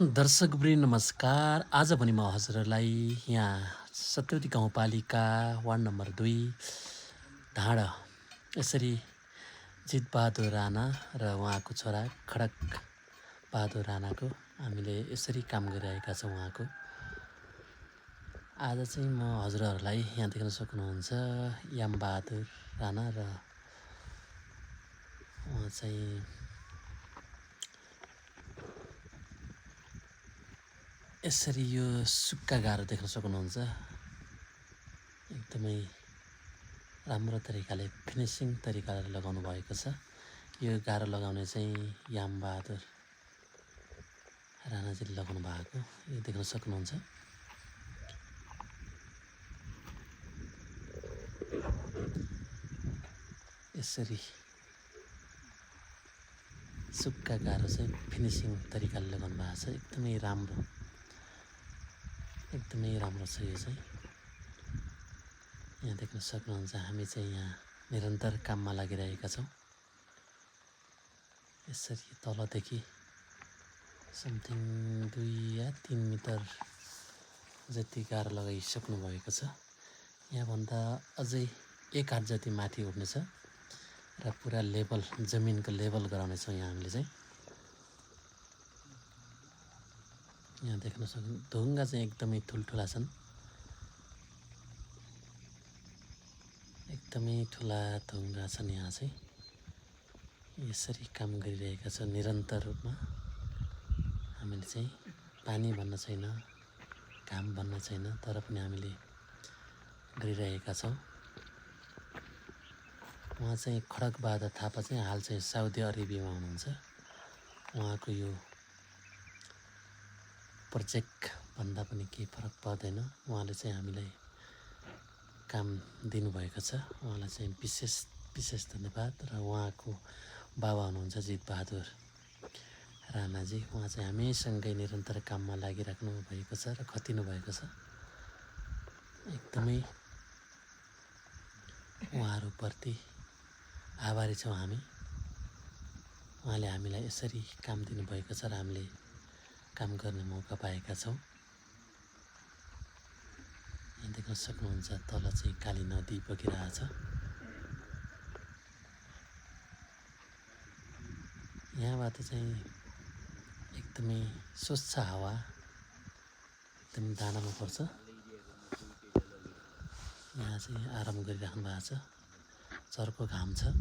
दर्शकवृन्द नमस्कार। आज पनि म हजुरहरूलाई यहाँ सत्यवती गाउँपालिका वार्ड नम्बर 2 ढाँडा यसरी जितबहादुर राणा र उहाँको छोरा खड्क बहादुर राणाको हामीले यसरी काम गरिरहेका छौँ। उहाँको आज चाहिँ म हजुरहरूलाई यहाँ देख्न सक्नुहुन्छ यामबहादुर राणा र उहाँ चाहिँ यसरी यो सुक्खा गाह्रो देख्न सक्नुहुन्छ। एकदमै राम्रो तरिकाले फिनिसिङ तरिकाले लगाउनु भएको छ। यो गाह्रो लगाउने चाहिँ यामबहादुर राणाजीले लगाउनु भएको यो देख्न सक्नुहुन्छ। यसरी सुक्खा गाह्रो चाहिँ फिनिसिङ तरिकाले लगाउनु भएको छ। एकदमै राम्रो छ। यो चाहिँ यहाँ देख्न सक्नुहुन्छ। हामी चाहिँ यहाँ निरन्तर काममा लागिरहेका छौँ। यसरी तलदेखि समथिङ 2 या 3 मिटर जति गाह्रो लगाइसक्नु भएको छ। यहाँभन्दा अझै 1 हात जति माथि उठ्नेछ र पुरा लेभल जमिनको लेभल गराउनेछौँ। यहाँ हामीले चाहिँ यहाँ देख्न सक्नु ढुङ्गा चाहिँ एकदमै ठुल्ठुला छन्। एकदमै ठुला ढुङ्गा छन्। यहाँ चाहिँ यसरी काम गरिरहेका छौँ निरन्तर रूपमा। हामीले चाहिँ पानी भन्न छैन, घाम भन्न छैन, तर पनि हामीले गरिरहेका छौँ। उहाँ चाहिँ खड्क बहादुर थापा चाहिँ हाल चाहिँ साउदी अरेबियामा हुनुहुन्छ। उहाँको यो प्रोजेक्ट भन्दा पनि केही फरक पर्दैन। उहाँले चाहिँ हामीलाई काम दिनुभएको छ। उहाँलाई चाहिँ विशेष धन्यवाद। र उहाँको बाबा हुनुहुन्छ जितबहादुर राणाजी। उहाँ चाहिँ हामीसँगै निरन्तर काममा लागिराख्नु भएको छ र खटिनु भएको छ। एकदमै उहाँहरूप्रति आभारी छौँ हामी। उहाँले हामीलाई यसरी काम दिनुभएको छ र हामीले काम गर्ने मौका पाएका छौँ। यहाँ देख्न सक्नुहुन्छ तल चाहिँ काली नदी बगिरहेछ। यहाँबाट चाहिँ एकदमै स्वच्छ हावा एकदमै दानामा पर्छ। यहाँ चाहिँ आराम गरिराख्नु भएको छ। चर्को घाम छ।